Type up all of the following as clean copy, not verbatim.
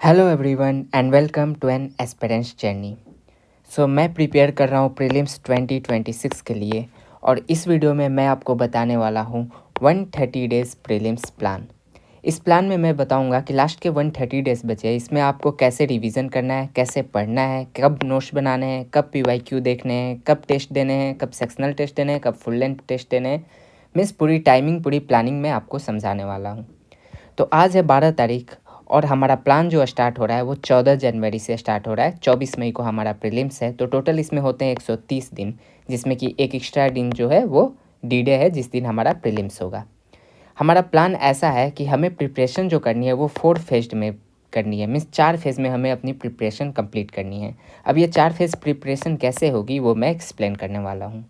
Hello everyone and welcome to an aspirant's journey. मैं prepare कर रहा हूँ प्रीलिम्स 2026 के लिए और इस वीडियो में मैं आपको बताने वाला हूँ 130 डेज़ प्रीलिम्स प्लान। इस प्लान में मैं बताऊंगा कि लास्ट के 130 डेज़ बचे हैं, इसमें आपको कैसे रिवीजन करना है, कैसे पढ़ना है, कब नोट्स बनाने हैं, कब पीवाईक्यू देखने हैं, कब टेस्ट देने हैं, कब सेक्शनल टेस्ट देने हैं, कब फुल लेंथ टेस्ट देने हैं। मीन्स पूरी टाइमिंग पूरी प्लानिंग मैं आपको समझाने वाला हूँ। तो आज है 12 तारीख और हमारा प्लान जो स्टार्ट हो रहा है वो 14 जनवरी से स्टार्ट हो रहा है। 24 मई को हमारा प्रीलिम्स है, तो टोटल इसमें होते हैं 130 दिन, जिसमें कि एक एक्स्ट्रा दिन जो है वो डी डे है, जिस दिन हमारा प्रीलिम्स होगा। हमारा प्लान ऐसा है कि हमें प्रिपरेशन जो करनी है वो 4 फेज में करनी है। मीन्स 4 फेज़ में हमें अपनी प्रिपरेशन कंप्लीट करनी है। अब ये 4 फेज़ प्रिपरेशन कैसे होगी वो मैं एक्सप्लेन करने वाला हूँ।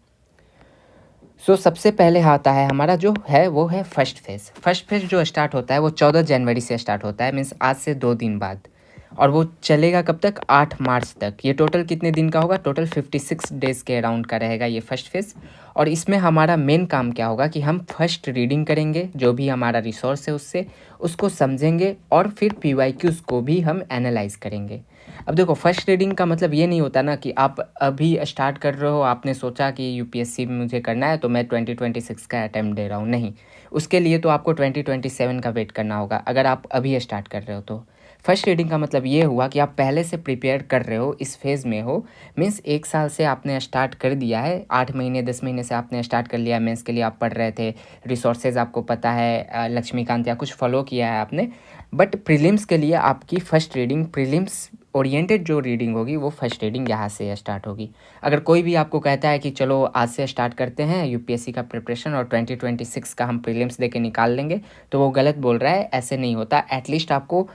सबसे पहले आता है हमारा जो है वो है फर्स्ट फेज़ जो स्टार्ट होता है वो 14 जनवरी से स्टार्ट होता है। मीन्स आज से 2 दिन बाद, और वो चलेगा कब तक, 8 मार्च तक। ये टोटल कितने दिन का होगा, टोटल 56 डेज़ के अराउंड का रहेगा ये फर्स्ट फेज़। और इसमें हमारा मेन काम क्या होगा कि हम फर्स्ट रीडिंग करेंगे, जो भी हमारा रिसोर्स है उससे उसको समझेंगे, और फिर पीवाईक्यूज़ को भी हम एनालाइज करेंगे। अब देखो, फर्स्ट रीडिंग का मतलब ये नहीं होता ना कि आप अभी स्टार्ट कर रहे हो, आपने सोचा कि यूपीएससी में मुझे करना है तो मैं 2026 का अटैम्प्ट दे रहा हूँ। नहीं, उसके लिए तो आपको 2027 का वेट करना होगा अगर आप अभी स्टार्ट कर रहे हो। तो फर्स्ट रीडिंग का मतलब ये हुआ कि आप पहले से प्रिपेयर कर रहे हो, इस फेज़ में हो। मीन्स 1 साल से आपने स्टार्ट कर दिया है, 8 महीने 10 महीने से आपने स्टार्ट कर लिया, मेंस के लिए आप पढ़ रहे थे, रिसोर्सेज आपको पता है, लक्ष्मीकांत या कुछ फॉलो किया है आपने। बट प्रीलिम्स के लिए आपकी फ़र्स्ट रीडिंग, प्रीलिम्स ओरिएंटेड जो रीडिंग होगी वो फर्स्ट रीडिंग यहाँ से स्टार्ट होगी। अगर कोई भी आपको कहता है कि चलो आज से स्टार्ट करते हैं यूपीएससी का प्रिपरेशन और 2026 का हम प्रीलिम्स दे के निकाल लेंगे, तो वो गलत बोल रहा है। ऐसे नहीं होता। एटलीस्ट आपको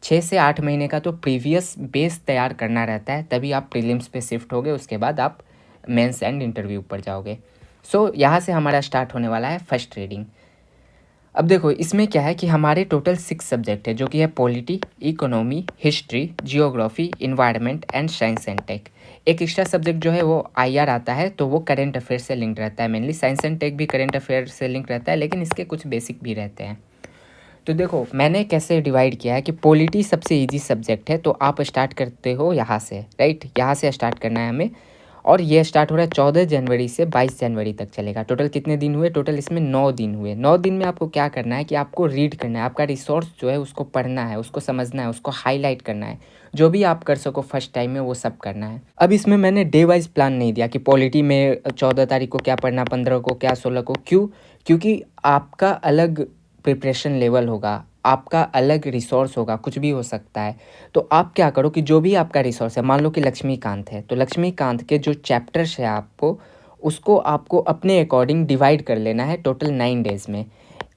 6 से 8 महीने का तो प्रीवियस बेस तैयार करना रहता है, तभी आप प्रीलिम्स पे शिफ्ट होगे, उसके बाद आप मेंस एंड इंटरव्यू पर जाओगे। यहाँ से हमारा स्टार्ट होने वाला है फर्स्ट रीडिंग। अब देखो, इसमें क्या है कि हमारे टोटल 6 सब्जेक्ट है, जो कि है polity, economy, history, geography, environment and science and tech. एक एक्स्ट्रा सब्जेक्ट जो है वो आईआर आता है, तो वो करेंट अफेयर से लिंक रहता है। मेनली साइंस एंड टेक भी करेंट अफेयर से लिंक रहता है, लेकिन इसके कुछ बेसिक भी रहते हैं। तो देखो, मैंने कैसे डिवाइड किया है कि पॉलिटी सबसे इजी सब्जेक्ट है, तो आप स्टार्ट करते हो यहाँ से, राइट। यहाँ से स्टार्ट करना है हमें, और ये स्टार्ट हो रहा है 14 जनवरी से 22 जनवरी तक चलेगा। टोटल कितने दिन हुए, टोटल इसमें 9 दिन हुए। 9 दिन में आपको क्या करना है कि आपको रीड करना है, आपका रिसोर्स जो है उसको पढ़ना है, उसको समझना है, उसको हाईलाइट करना है। जो भी आप कर सको फर्स्ट टाइम में वो सब करना है। अब इसमें मैंने डे वाइज प्लान नहीं दिया कि पॉलिटी में 14 तारीख को क्या पढ़ना, 15 को क्या, 16 को। क्यों? क्योंकि आपका अलग प्रिपरेशन लेवल होगा, आपका अलग रिसोर्स होगा, कुछ भी हो सकता है। तो आप क्या करो कि जो भी आपका रिसोर्स है, मान लो कि लक्ष्मीकांत है, तो लक्ष्मीकांत के जो चैप्टर्स है आपको, उसको आपको अपने अकॉर्डिंग डिवाइड कर लेना है टोटल 9 डेज़ में।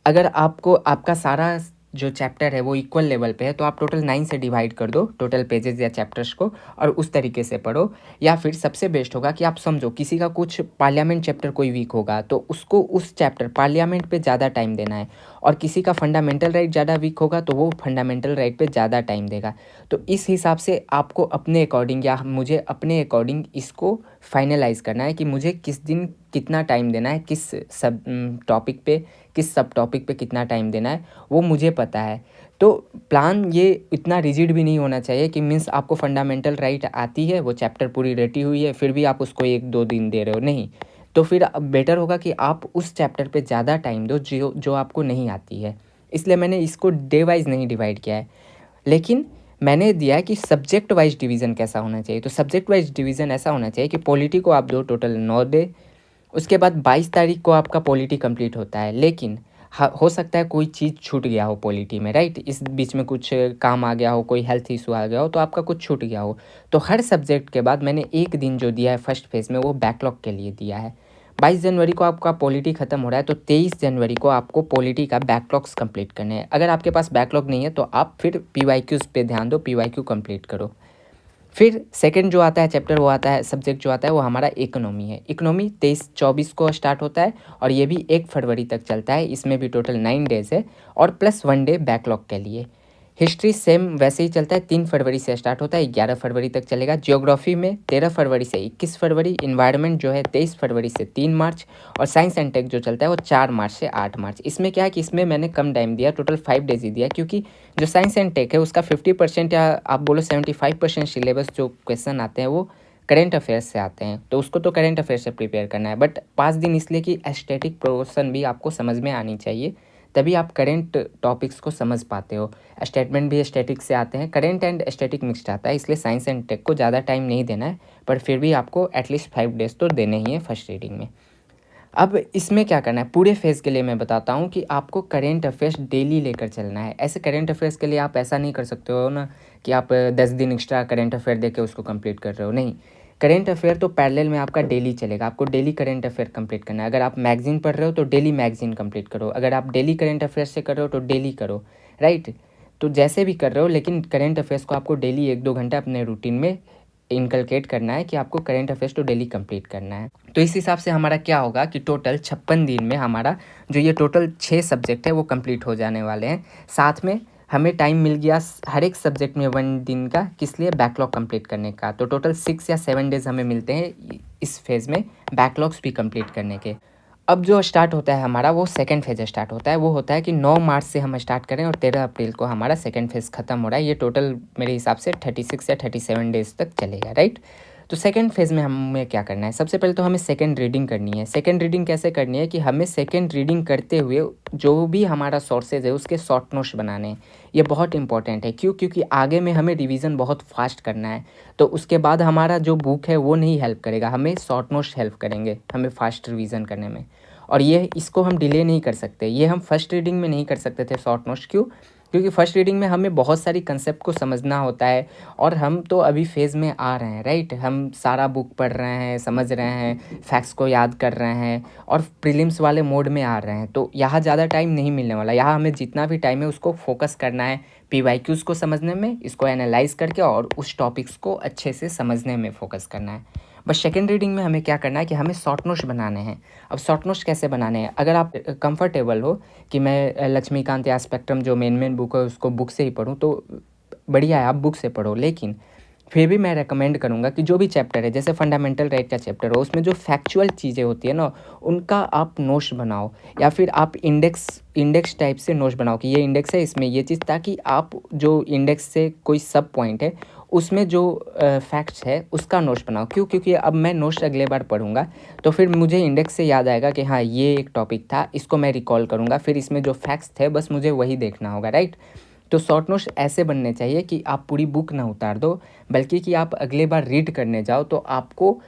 अगर आपको आपका सारा जो चैप्टर है वो इक्वल लेवल पे है, तो आप टोटल 9 से डिवाइड कर दो टोटल पेजेस या चैप्टर्स को, और उस तरीके से पढ़ो। या फिर सबसे बेस्ट होगा कि आप समझो किसी का कुछ पार्लियामेंट चैप्टर कोई वीक होगा, तो उसको उस चैप्टर पार्लियामेंट पे ज़्यादा टाइम देना है, और किसी का फंडामेंटल राइट ज़्यादा वीक होगा तो वो फंडामेंटल राइट पे ज़्यादा टाइम देगा। तो इस हिसाब से आपको अपने अकॉर्डिंग या मुझे अपने अकॉर्डिंग इसको फाइनलाइज़ करना है कि मुझे किस दिन कितना टाइम देना है, किस सब टॉपिक पे, किस सब टॉपिक पे कितना टाइम देना है, वो मुझे पता है। तो प्लान ये इतना रिजिड भी नहीं होना चाहिए कि मीन्स आपको फंडामेंटल राइट आती है, वो चैप्टर पूरी रटी हुई है, फिर भी आप उसको 1-2 दिन दे रहे हो। नहीं, तो फिर बेटर होगा कि आप उस चैप्टर पे ज़्यादा टाइम दो जो जो आपको नहीं आती है। इसलिए मैंने इसको डे वाइज नहीं डिवाइड किया है, लेकिन मैंने दिया है कि सब्जेक्ट वाइज डिवीज़न कैसा होना चाहिए। तो सब्जेक्ट वाइज डिवीज़न ऐसा होना चाहिए कि पॉलिटी को आप दो टोटल 9 डे, उसके बाद 22 तारीख को आपका पॉलिटी कंप्लीट होता है। लेकिन हो सकता है कोई चीज़ छूट गया हो पॉलिटी में, राइट। इस बीच में कुछ काम आ गया हो, कोई हेल्थ इशू आ गया हो, तो आपका कुछ छूट गया हो। तो हर सब्जेक्ट के बाद मैंने एक दिन जो दिया है फर्स्ट फेज़ में, वो बैकलॉग के लिए दिया है। 22 जनवरी को आपका पॉलिटी ख़त्म हो रहा है, तो 23 जनवरी को आपको पॉलिटी का बैकलॉग्स कंप्लीट करने हैं। अगर आपके पास बैकलॉग नहीं है तो आप फिर पीवाईक्यूज़ पे ध्यान दो, पीवाईक्यू कंप्लीट करो। फिर सेकंड जो आता है चैप्टर, वो आता है सब्जेक्ट जो आता है वो हमारा इकोनॉमी है। इकोनॉमी 23-24 को स्टार्ट होता है, और ये भी 1 फरवरी तक चलता है। इसमें भी टोटल 9 डेज़ है, और प्लस 1 डे बैकलॉग के लिए। हिस्ट्री सेम वैसे ही चलता है, 3 फरवरी से स्टार्ट होता है, 11 फरवरी तक चलेगा। ज्योग्राफी में 13 फरवरी से 21 फरवरी, इन्वायरमेंट जो है 23 फरवरी से 3 मार्च, और साइंस एंड टेक जो चलता है वो 4 मार्च से 8 मार्च। इसमें क्या है कि इसमें मैंने कम टाइम दिया, टोटल 5 डेज ही दिया, क्योंकि जो साइंस एंड टेक है उसका 50% या आप बोलो 75% सिलेबस जो क्वेश्चन आते हैं वो करेंट अफेयर्स से आते हैं, तो उसको तो करेंट अफेयर से प्रिपेयर करना है। बट 5 दिन इसलिए कि एस्थेटिक पोर्शन भी आपको समझ में आनी चाहिए, तभी आप करेंट टॉपिक्स को समझ पाते हो। स्टेटमेंट भी स्टैटिक से आते हैं, करेंट एंड स्टैटिक मिक्स्ड आता है, इसलिए साइंस एंड टेक को ज़्यादा टाइम नहीं देना है, पर फिर भी आपको एटलीस्ट 5 डेज तो देने ही है फर्स्ट रीडिंग में। अब इसमें क्या करना है, पूरे फेज़ के लिए मैं बताता हूँ कि आपको करेंट अफेयर्स डेली लेकर चलना है। ऐसे करेंट अफेयर्स के लिए आप ऐसा नहीं कर सकते हो ना कि आप 10 दिन एक्स्ट्रा करेंट अफेयर दे के उसको कंप्लीट कर रहे हो, नहीं। करेंट अफेयर तो पैरेलल में आपका डेली चलेगा, आपको डेली करेंट अफेयर कंप्लीट करना है। अगर आप मैगजीन पढ़ रहे हो तो डेली मैगजीन कंप्लीट करो, अगर आप डेली करेंट अफेयर से कर रहे हो तो डेली करो, राइट। तो जैसे भी कर रहे हो, लेकिन करेंट अफेयर्स को आपको डेली 1-2 घंटा अपने रूटीन में इनकलकेट करना है कि आपको करेंट अफेयर्स तो डेली कंप्लीट करना है। तो इस हिसाब से हमारा क्या होगा कि टोटल 56 दिन में हमारा जो ये टोटल 6 सब्जेक्ट है वो कंप्लीट हो जाने वाले हैं। साथ में हमें टाइम मिल गया हर एक सब्जेक्ट में 1 दिन का, किस लिए, बैकलॉग कंप्लीट करने का। तो टोटल 6 या 7 डेज हमें मिलते हैं इस फेज़ में बैकलॉग्स भी कंप्लीट करने के। अब जो स्टार्ट होता है हमारा वो सेकंड फेज़ स्टार्ट होता है, वो होता है कि 9 मार्च से हम स्टार्ट करें और 13 अप्रैल को हमारा सेकंड फेज़ ख़त्म हो रहा है। ये टोटल मेरे हिसाब से 36 या 37 डेज़ तक चलेगा, राइट। तो सेकंड फेज़ में हमें क्या करना है, सबसे पहले तो हमें सेकंड रीडिंग करनी है। सेकंड रीडिंग कैसे करनी है कि हमें सेकंड रीडिंग करते हुए जो भी हमारा सोर्सेज है उसके शॉर्ट नोट्स बनाने हैं। ये बहुत इंपॉर्टेंट है, क्यों, क्योंकि आगे में हमें रिवीजन बहुत फास्ट करना है, तो उसके बाद हमारा जो बुक है वो नहीं हेल्प करेगा, हमें शॉर्ट नोट्स हेल्प करेंगे हमें फास्ट रिवीजन करने में। और ये इसको हम डिले नहीं कर सकते, ये हम फर्स्ट रीडिंग में नहीं कर सकते थे शॉर्ट नोट्स, क्यों, क्योंकि फर्स्ट रीडिंग में हमें बहुत सारी कंसेप्ट को समझना होता है, और हम तो अभी फेज़ में आ रहे हैं, राइट। हम सारा बुक पढ़ रहे हैं, समझ रहे हैं, फैक्ट्स को याद कर रहे हैं और प्रीलिम्स वाले मोड में आ रहे हैं, तो यहाँ ज़्यादा टाइम नहीं मिलने वाला। यहाँ हमें जितना भी टाइम है उसको फोकस करना है पीवाईक्यूज़ को समझने में, इसको एनालाइज करके और उस टॉपिक्स को अच्छे से समझने में फोकस करना है। बस सेकेंड रीडिंग में हमें क्या करना है कि हमें शॉर्ट नोट्स बनाने हैं। अब शॉर्ट नोट्स कैसे बनाने हैं, अगर आप कंफर्टेबल हो कि मैं लक्ष्मीकांत या स्पेक्ट्रम जो मेन बुक है उसको बुक से ही पढूँ, तो बढ़िया है, आप बुक से पढ़ो। लेकिन फिर भी मैं रेकमेंड करूँगा कि जो भी चैप्टर है, जैसे फंडामेंटल राइट का चैप्टर हो, उसमें जो फैक्चुअल चीज़ें होती है ना, उनका आप नोट्स बनाओ, या फिर आप इंडेक्स टाइप से नोट्स बनाओ कि ये इंडेक्स है, इसमें ये चीज़, ताकि आप जो इंडेक्स से कोई सब पॉइंट है उसमें जो फैक्ट्स है उसका नोट्स बनाओ। क्यों, क्योंकि अब मैं नोट्स अगले बार पढ़ूंगा तो फिर मुझे इंडेक्स से याद आएगा कि हाँ ये एक टॉपिक था, इसको मैं रिकॉल करूँगा, फिर इसमें जो फैक्ट्स थे बस मुझे वही देखना होगा, राइट। तो शॉर्ट नोट्स ऐसे बनने चाहिए कि आप पूरी बुक ना उतार दो, बल्कि कि आप अगले बार रीड करने जाओ तो आपको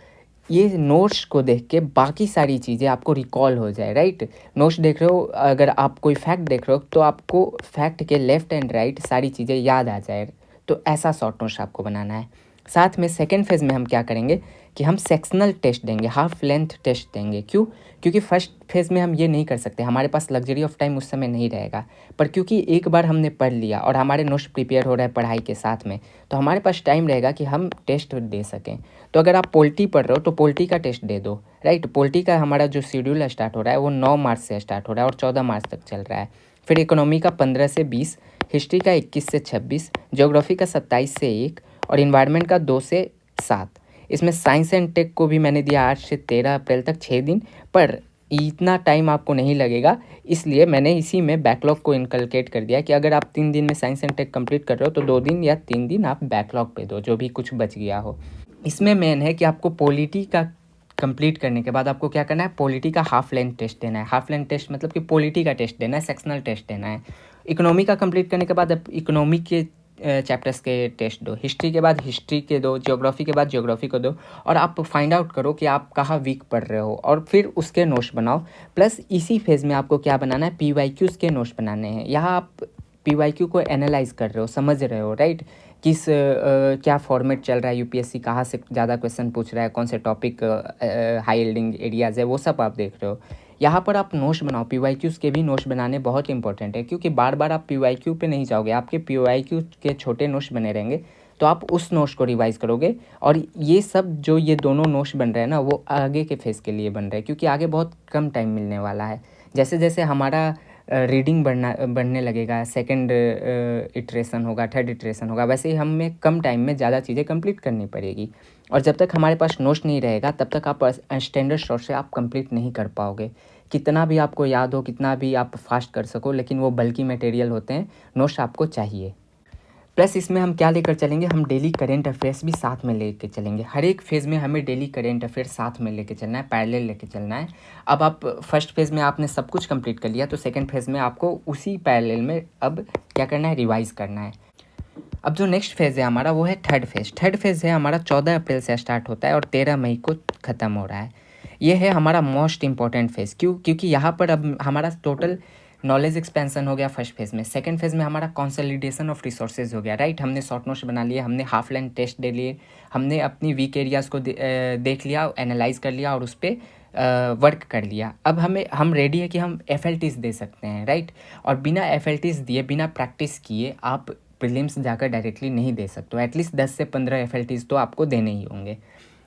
ये नोट्स को देख के बाकी सारी चीज़ें आपको रिकॉल हो जाए, राइट। नोट्स देख रहे हो, अगर आप कोई फैक्ट देख रहे हो तो आपको फैक्ट के लेफ़्ट एंड राइट सारी चीज़ें याद आ जाए, तो ऐसा शॉर्ट नोट्स आपको बनाना है। साथ में सेकेंड फेज़ में हम क्या करेंगे कि हम सेक्शनल टेस्ट देंगे, हाफ लेंथ टेस्ट देंगे। क्यों, क्योंकि फर्स्ट फेज़ में हम ये नहीं कर सकते, हमारे पास लग्जरी ऑफ टाइम उस समय नहीं रहेगा। पर क्योंकि एक बार हमने पढ़ लिया और हमारे नोट्स प्रिपेयर हो रहा है पढ़ाई के साथ में, तो हमारे पास टाइम रहेगा कि हम टेस्ट दे सकें। तो अगर आप पॉलिटी पढ़ रहे हो तो पॉलिटी का टेस्ट दे दो, राइट। पॉलिटी का हमारा जो शेड्यूल स्टार्ट हो रहा है वो 9 मार्च से स्टार्ट हो रहा है और 14 मार्च तक चल रहा है। फिर इकोनॉमी का 15 से 20, हिस्ट्री का 21 से 26, ज्योग्राफी का 27 से 1 और इन्वायरमेंट का 2 से 7। इसमें साइंस एंड टेक को भी मैंने दिया 8 से 13 अप्रैल तक 6 दिन, पर इतना टाइम आपको नहीं लगेगा, इसलिए मैंने इसी में बैकलॉग को इनकलकेट कर दिया कि अगर आप 3 दिन में साइंस एंड टेक कंप्लीट कर रहे हो तो 2 दिन या 3 दिन आप बैकलॉग पे दो, जो भी कुछ बच गया हो। इसमें मेन है कि आपको पॉलिटी का कंप्लीट करने के बाद आपको क्या करना है, पॉलिटी का हाफ लेंथ टेस्ट देना है। हाफ लेंथ टेस्ट मतलब कि पॉलिटी का टेस्ट देना है, सेक्शनल टेस्ट देना है। इकोनॉमी का कंप्लीट करने के बाद अब इकोनॉमी के चैप्टर्स के टेस्ट दो, हिस्ट्री के बाद हिस्ट्री के दो, ज्योग्राफी के बाद ज्योग्राफी को दो, और आप फाइंड आउट करो कि आप कहाँ वीक पढ़ रहे हो और फिर उसके नोट्स बनाओ। प्लस इसी फेज़ में आपको क्या बनाना है, पीवाईक्यूज़ के नोट्स बनाने हैं। यहाँ आप पीवाईक्यू को एनालाइज कर रहे हो, समझ रहे हो, राइट। किस क्या फॉर्मेट चल रहा है, यूपीएससी कहाँ से ज़्यादा क्वेश्चन पूछ रहा है, कौन से टॉपिक हाई यील्डिंग एरियाज़ है, वो सब आप देख रहे हो। यहाँ पर आप नोट्स बनाओ, पीवाईक्यूज़ के भी नोट्स बनाने बहुत इंपॉर्टेंट है, क्योंकि बार बार आप पीवाईक्यू पे नहीं जाओगे, आपके पीवाईक्यू के छोटे नोट्स बने रहेंगे, तो आप उस नोट्स को रिवाइज करोगे। और ये सब जो ये दोनों नोट्स बन रहे हैं ना, वो आगे के फेज़ के लिए बन रहे हैं, क्योंकि आगे बहुत कम टाइम मिलने वाला है। जैसे जैसे हमारा रीडिंग बढ़ने लगेगा, सेकंड इटरेशन होगा, थर्ड इटरेशन होगा, वैसे ही हमें कम टाइम में ज़्यादा चीज़ें कंप्लीट करनी पड़ेगी। और जब तक हमारे पास नोट्स नहीं रहेगा तब तक आप स्टैंडर्ड शॉट से आप कंप्लीट नहीं कर पाओगे। कितना भी आपको याद हो, कितना भी आप फास्ट कर सको, लेकिन वो बल्कि मटेरियल होते हैं, नोट्स आपको चाहिए। प्लस इसमें हम क्या लेकर चलेंगे, हम डेली करेंट अफेयर्स भी साथ में लेके चलेंगे। हर एक फेज़ में हमें डेली करेंट अफेयर्स साथ में लेके चलना है, पैरेलल लेके चलना है। अब आप फर्स्ट फेज़ में आपने सब कुछ कंप्लीट कर लिया, तो सेकंड फेज़ में आपको उसी पैरेलल में अब क्या करना है, रिवाइज़ करना है। अब जो नेक्स्ट फेज़ है हमारा वो है थर्ड फेज़। थर्ड फेज़ है हमारा 14 अप्रैल से स्टार्ट होता है और 13 मई को ख़त्म हो रहा है। ये है हमारा मोस्ट इंपॉर्टेंट फेज़। क्यों? क्योंकि यहाँ पर अब हमारा टोटल नॉलेज एक्सपेंसन हो गया फर्स्ट फेज़ में। सेकंड फेज़ में हमारा कंसोलिडेशन ऑफ रिसोर्सेज हो गया, राइट। हमने शॉर्ट नोट्स बना लिए, हमने हाफ लाइन टेस्ट दे लिए, हमने अपनी वीक एरियाज़ को देख लिया, एनालाइज कर लिया और उस पर वर्क कर लिया। अब हम रेडी है कि हम एफएलटीज दे सकते हैं, राइट। और बिना एफएलटीज दिए, बिना प्रैक्टिस किए आप प्रीलिम्स जाकर डायरेक्टली नहीं दे सकते हो। एटलीस्ट 10 से 15 एफएलटीज तो आपको देने ही होंगे।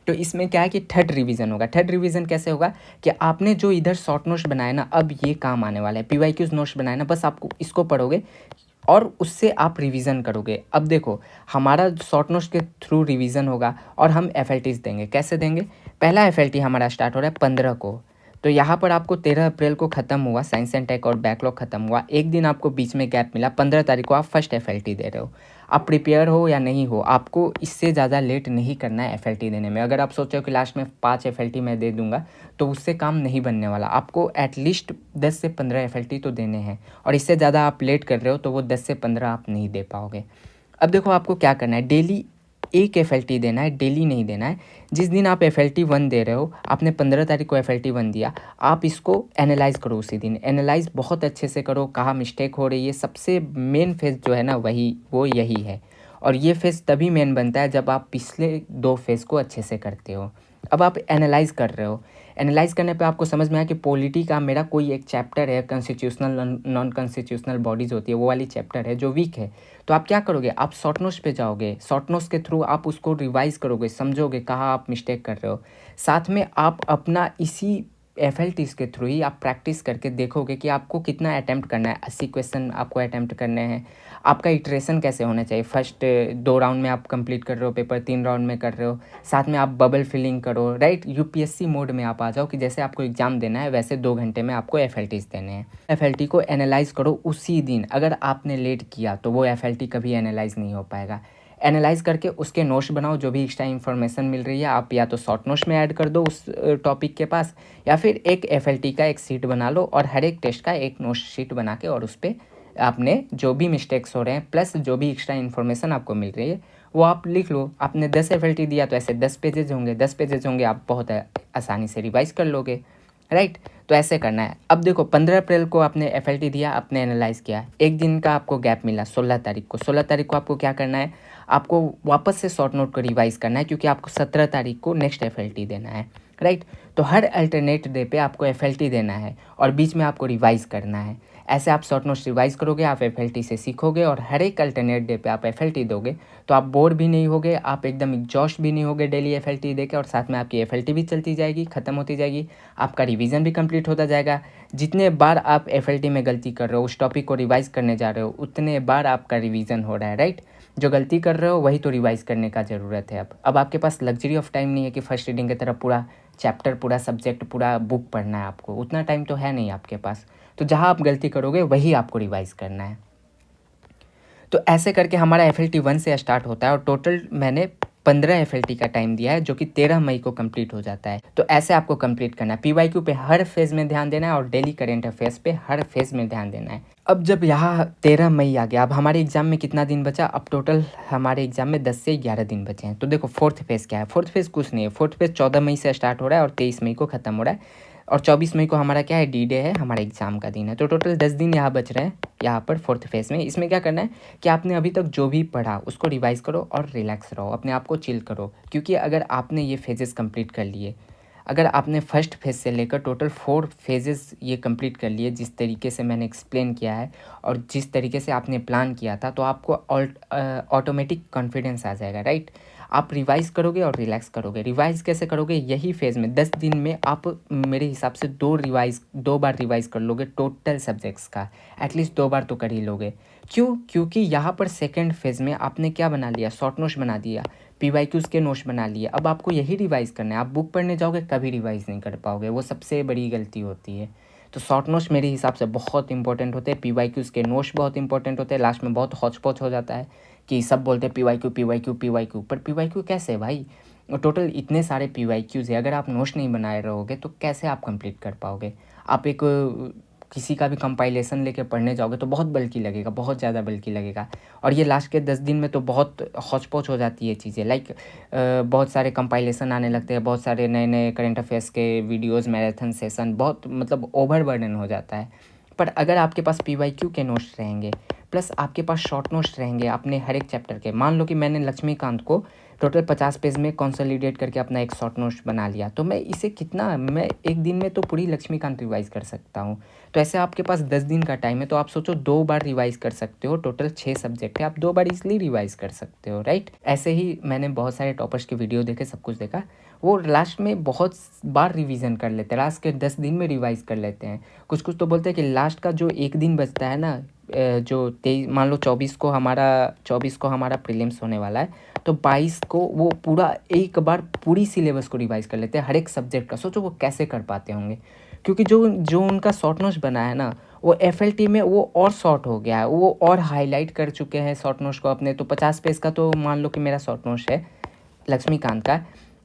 तो इसमें क्या है कि थर्ड रिवीजन होगा। थर्ड रिवीजन कैसे होगा कि आपने जो इधर शॉर्ट नोट्स बनाए ना, अब ये काम आने वाला है। पीवाईक्यूज नोट्स बनाए ना, बस आपको इसको पढ़ोगे और उससे आप रिवीजन करोगे। अब देखो, हमारा शॉर्ट नोट्स के थ्रू रिवीजन होगा और हम एफएलटीज देंगे। कैसे देंगे? पहला एफएलटी हमारा स्टार्ट हो रहा है 15 को, तो यहाँ पर आपको 13 अप्रैल को ख़त्म हुआ, साइंस एंड टेक और बैकलॉग ख़त्म हुआ, एक दिन आपको बीच में गैप मिला, 15 तारीख को आप फर्स्ट एफएलटी दे रहे हो। आप प्रिपेयर हो या नहीं हो, आपको इससे ज़्यादा लेट नहीं करना है एफएलटी देने में। अगर आप सोचो कि लास्ट में 5 एफएलटी मैं दे दूंगा, तो उससे काम नहीं बनने वाला। आपको एटलीस्ट 10 से 15 एफएलटी तो देने हैं, और इससे ज़्यादा आप लेट कर रहे हो तो वो 10 से 15 आप नहीं दे पाओगे। अब देखो, आपको क्या करना है, डेली एक एफएलटी देना है, डेली नहीं देना है। जिस दिन आप एफएलटी 1 दे रहे हो, आपने 15 तारीख को एफएलटी 1 दिया, आप इसको एनालाइज करो उसी दिन। एनालाइज बहुत अच्छे से करो, कहाँ मिस्टेक हो रही है। सबसे मेन फेज़ जो है ना, वो यही है। और ये फेज़ तभी मेन बनता है जब आप पिछले 2 फेज़ को अच्छे से करते हो। अब आप एनालाइज कर रहे हो, एनालाइज करने पे आपको समझ में आया कि पॉलिटी का मेरा कोई एक चैप्टर है, कॉन्स्टिट्यूशनल नॉन कॉन्स्टिट्यूशनल बॉडीज़ होती है, वो वाली चैप्टर है जो वीक है। तो आप क्या करोगे, आप शॉर्ट नोट्स पे जाओगे, शॉर्ट नोट्स के थ्रू आप उसको रिवाइज करोगे, समझोगे कहाँ आप मिस्टेक कर रहे हो। साथ में आप अपना इसी एफएलटीज़ के थ्रू ही आप प्रैक्टिस करके देखोगे कि आपको कितना अटैम्प्ट करना है। 80 क्वेश्चन आपको अटैम्प्ट करने हैं। आपका इटरेशन कैसे होना चाहिए, फर्स्ट 2 राउंड में आप कंप्लीट कर रहे हो पेपर, 3 राउंड में कर रहे हो। साथ में आप बबल फिलिंग करो, राइट। यूपीएससी मोड में आप आ जाओ कि जैसे आपको एग्जाम देना है वैसे 2 घंटे में आपको एफएलटीज़ देने हैं। एफएलटी को एनालाइज करो उसी दिन। अगर आपने लेट किया तो वो एफएलटी कभी एनालाइज नहीं हो पाएगा। एनालाइज करके उसके नोट्स बनाओ, जो भी एक्स्ट्रा इन्फॉर्मेशन मिल रही है आप या तो शॉर्ट नोट्स में ऐड कर दो उस टॉपिक के पास, या फिर एक एफएलटी का एक शीट बना लो और हर एक टेस्ट का एक नोट शीट बना के और उस पर आपने जो भी मिस्टेक्स हो रहे हैं प्लस जो भी एक्स्ट्रा इन्फॉर्मेशन आपको मिल रही है वो आप लिख लो। आपने 10 एफएलटी दिया तो ऐसे 10 पेजेज होंगे, 10 पेजेज होंगे, आप बहुत आसानी से रिवाइज कर लोगे, राइट। तो ऐसे करना है। अब देखो, 15 अप्रैल को आपने एफएलटी दिया, आपने एनालाइज किया, एक दिन का आपको गैप मिला 16 तारीख को। 16 तारीख को आपको क्या करना है, आपको वापस से शॉर्ट नोट को रिवाइज करना है, क्योंकि आपको 17 तारीख को नेक्स्ट एफएलटी देना है, राइट। तो हर अल्टरनेट डे पे आपको एफएलटी देना है और बीच में आपको रिवाइज करना है। ऐसे आप शॉर्ट नोट्स रिवाइज करोगे, आप एफएलटी से सीखोगे और हर एक अल्टरनेट डे पे आप एफएलटी दोगे, तो आप बोर भी नहीं होगे, आप एकदम एग्जॉस्ट भी नहीं होगे डेली एफएलटी देके, और साथ में आपकी एफएलटी भी चलती जाएगी, ख़त्म होती जाएगी, आपका रिवीजन भी कंप्लीट होता जाएगा। जितने बार आप एफएलटी में गलती कर रहे हो, उस टॉपिक को रिवाइज करने जा रहे हो, उतने बार आपका रिवीजन हो रहा है, राइट। जो गलती कर रहे हो वही तो रिवाइज करने का ज़रूरत है। अब आपके पास लग्जरी ऑफ टाइम नहीं है कि फर्स्ट रीडिंग की तरफ पूरा चैप्टर, पूरा सब्जेक्ट, पूरा बुक पढ़ना है आपको, उतना टाइम तो है नहीं आपके पास। तो जहाँ आप गलती करोगे वही आपको रिवाइज करना है। तो ऐसे करके हमारा एफएलटी 1 से स्टार्ट होता है और टोटल मैंने 15 एफएलटी का टाइम दिया है, जो कि 13 मई को कंप्लीट हो जाता है। तो ऐसे आपको कंप्लीट करना है। पीवाईक्यू पे हर फेज़ में ध्यान देना है और डेली करेंट अफेयर्स पे हर फेज़ में ध्यान देना है। अब जब यहाँ 13 मई आ गया, अब हमारे एग्जाम में कितना दिन बचा, अब टोटल हमारे एग्जाम में 10 से 11 दिन बचे हैं। तो देखो, फोर्थ फेज़ क्या है। फोर्थ फेज़ कुछ नहीं है। फोर्थ फेज़ 14 मई से स्टार्ट हो रहा है और 23 मई को ख़त्म हो रहा है, और 24 मई को हमारा क्या है, डी डे है, हमारा एग्ज़ाम का दिन है। तो टोटल 10 दिन यहाँ बच रहे हैं यहाँ पर फोर्थ फेज़ में। इसमें क्या करना है कि आपने अभी तक जो भी पढ़ा उसको रिवाइज़ करो और रिलैक्स रहो, अपने आप को चिल करो। क्योंकि अगर आपने ये फेजेस कंप्लीट कर लिए, अगर आपने फर्स्ट फेज़ से लेकर टोटल 4 फेजेस ये कंप्लीट कर लिए जिस तरीके से मैंने एक्सप्लेन किया है और जिस तरीके से आपने प्लान किया था, तो आपको ऑटोमेटिक कॉन्फिडेंस आ जाएगा, राइट। आप रिवाइज़ करोगे और रिलैक्स करोगे। रिवाइज़ कैसे करोगे? यही फेज़ में 10 दिन में आप मेरे हिसाब से 2 बार रिवाइज़ कर लोगे टोटल सब्जेक्ट्स का। एटलीस्ट 2 बार तो कर ही लोगे। क्यों? क्योंकि यहाँ पर सेकंड फेज़ में आपने क्या बना लिया? शॉर्ट नोट्स बना दिया, पीवाईक्यूज़ के नोट्स बना लिए। अब आपको यही रिवाइज़ करना है। आप बुक पढ़ने जाओगे कभी रिवाइज़ नहीं कर पाओगे, वो सबसे बड़ी गलती होती है। तो शॉर्ट नोट्स मेरे हिसाब से बहुत इंपॉर्टेंट होते हैं, पीवाईक्यूज़ के नोट्स बहुत इंपॉर्टेंट होते हैं। लास्ट में बहुत हौच-पौच हो जाता है कि सब बोलते हैं पीवाईक्यू, पीवाईक्यू, पीवाईक्यू, पर पीवाईक्यू कैसे भाई? टोटल इतने सारे पीवाईक्यूज़ है, अगर आप नोट्स नहीं बनाए रहोगे तो कैसे आप कंप्लीट कर पाओगे? आप एक किसी का भी कंपाइलेशन लेके पढ़ने जाओगे तो बहुत बल्कि लगेगा, बहुत ज़्यादा बल्कि लगेगा। और ये लास्ट के 10 दिन में तो बहुत हौच-पौच हो जाती है चीज़ें, लाइक बहुत सारे कंपाइलेशन आने लगते हैं, बहुत सारे नए-नए करंट अफेयर्स के वीडियोज़, मैराथन सेशन, बहुत मतलब ओवरबर्डन हो जाता है। पर अगर आपके पास पीवाईक्यू के नोट्स रहेंगे, प्लस आपके पास शॉर्ट नोट्स रहेंगे अपने हर एक चैप्टर के। मान लो कि मैंने लक्ष्मीकांत को टोटल 50 पेज में कंसोलिडेट करके अपना एक शॉर्ट नोट्स बना लिया, तो मैं इसे मैं एक दिन में तो पूरी लक्ष्मीकांत रिवाइज़ कर सकता हूँ। तो ऐसे आपके पास 10 दिन का टाइम है, तो आप सोचो 2 बार रिवाइज़ कर सकते हो। टोटल 6 सब्जेक्ट है, आप 2 बार ईज़िली रिवाइज़ कर सकते हो, राइट। ऐसे ही मैंने बहुत सारे टॉपर्स के वीडियो देखे, सब कुछ देखा, वो लास्ट में बहुत बार रिवीजन कर लेते हैं, लास्ट के 10 दिन में रिवाइज़ कर लेते हैं। कुछ-कुछ तो बोलते हैं कि लास्ट का जो एक दिन बचता है ना, जो 23 मान लो 24 को हमारा प्रीलिम्स होने वाला है, तो 22 को वो पूरा एक बार पूरी सिलेबस को रिवाइज़ कर लेते हैं हर एक सब्जेक्ट का। सोचो वो कैसे कर पाते होंगे? क्योंकि जो जो उनका शॉर्ट नोट्स बना है ना, वो एफएलटी में वो और शॉर्ट हो गया है, वो और हाईलाइट कर चुके हैं शॉर्ट नोट्स को अपने। तो 50 पेज का तो मान लो कि मेरा शॉर्ट नोट्स है लक्ष्मीकांत का,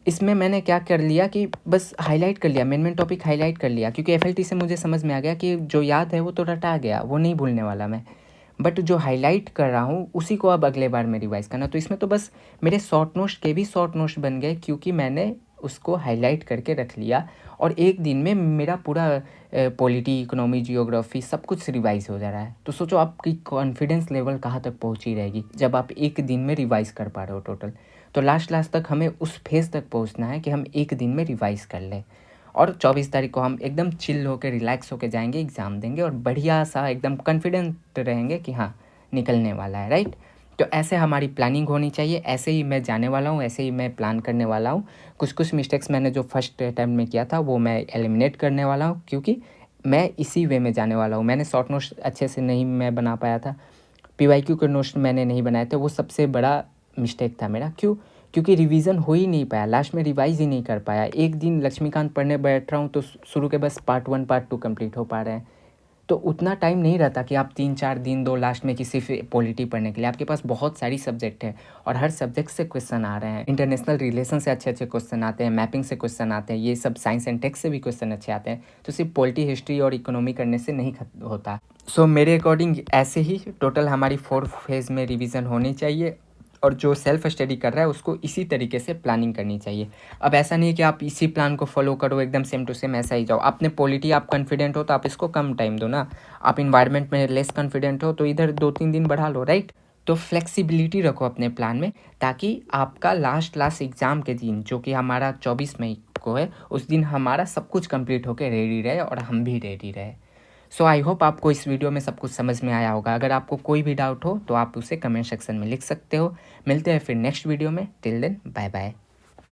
इसमें मैंने क्या कर लिया कि बस हाईलाइट कर लिया, मेन टॉपिक हाईलाइट कर लिया, क्योंकि एफएलटी से मुझे समझ में आ गया कि जो याद है वो तो रटा गया, वो नहीं भूलने वाला मैं। बट जो हाईलाइट कर रहा हूँ उसी को अब अगले बार में रिवाइज़ करना। तो इसमें तो बस मेरे शॉर्ट नोट्स के भी शॉर्ट नोट्स बन गए, क्योंकि मैंने उसको हाईलाइट करके रख लिया और एक दिन में मेरा पूरा पॉलिटी, इकोनॉमी, जियोग्राफी सब कुछ रिवाइज़ हो जा रहा है। तो सोचो आपकी कॉन्फिडेंस लेवल कहाँ तक पहुँची रहेगी जब आप एक दिन में रिवाइज़ कर पा रहे हो टोटल। तो लास्ट तक हमें उस फेज़ तक पहुँचना है कि हम एक दिन में रिवाइज़ कर लें और 24 तारीख को हम एकदम चिल होके, रिलैक्स होके जाएँगे, एग्ज़ाम देंगे और बढ़िया सा एकदम कॉन्फिडेंट रहेंगे कि हाँ, निकलने वाला है, राइट? तो ऐसे हमारी प्लानिंग होनी चाहिए, ऐसे ही मैं जाने वाला हूँ, ऐसे ही मैं प्लान करने वाला हूँ। कुछ-कुछ मिस्टेक्स मैंने जो फर्स्ट अटेम्प्ट में किया था वो मैं एलिमिनेट करने वाला हूँ, क्योंकि मैं इसी वे में जाने वाला हूँ। मैंने शॉर्ट नोट्स अच्छे से नहीं मैं बना पाया था, पीवाईक्यू के नोट्स मैंने नहीं बनाए थे, वो सबसे बड़ा मिस्टेक था मेरा। क्यों? क्योंकि रिवीजन हो ही नहीं पाया, लास्ट में रिवाइज़ ही नहीं कर पाया। एक दिन लक्ष्मीकांत पढ़ने बैठ रहा हूँ तो शुरू के बस पार्ट 1, पार्ट 2 कंप्लीट हो पा रहे हैं। तो उतना टाइम नहीं रहता कि आप 3-4 दिन दो लास्ट में किसी पॉलिटी पढ़ने के लिए। आपके पास बहुत सारी सब्जेक्ट है और हर सब्जेक्ट से क्वेश्चन आ रहे हैं। इंटरनेशनल रिलेशन से अच्छे-अच्छे क्वेश्चन आते हैं, मैपिंग से क्वेश्चन आते हैं, ये सब साइंस एंड टेक से भी क्वेश्चन अच्छे आते हैं। तो सिर्फ पॉलिटी, हिस्ट्री और इकोनॉमी करने से नहीं होता। सो मेरे अकॉर्डिंग ऐसे ही टोटल हमारी 4 फेज़ में रिवीजन होनी चाहिए और जो सेल्फ स्टडी कर रहा है उसको इसी तरीके से प्लानिंग करनी चाहिए। अब ऐसा नहीं है कि आप इसी प्लान को फॉलो करो एकदम सेम टू सेम ऐसा ही जाओ। अपने पॉलिटी आप कॉन्फिडेंट हो तो आप इसको कम टाइम दो ना। आप इन्वायरमेंट में लेस कॉन्फिडेंट हो तो इधर 2-3 दिन बढ़ा लो, राइट? तो फ्लेक्सिबिलिटी रखो अपने प्लान में, ताकि आपका लास्ट एग्ज़ाम के दिन जो कि हमारा 24 मई को है, उस दिन हमारा सब कुछ कंप्लीट होकर रेडी रहे और हम भी रेडी रहे। सो आई होप आपको इस वीडियो में सब कुछ समझ में आया होगा। अगर आपको कोई भी डाउट हो तो आप उसे कमेंट सेक्शन में लिख सकते हो। मिलते हैं फिर नेक्स्ट वीडियो में। Till then bye bye.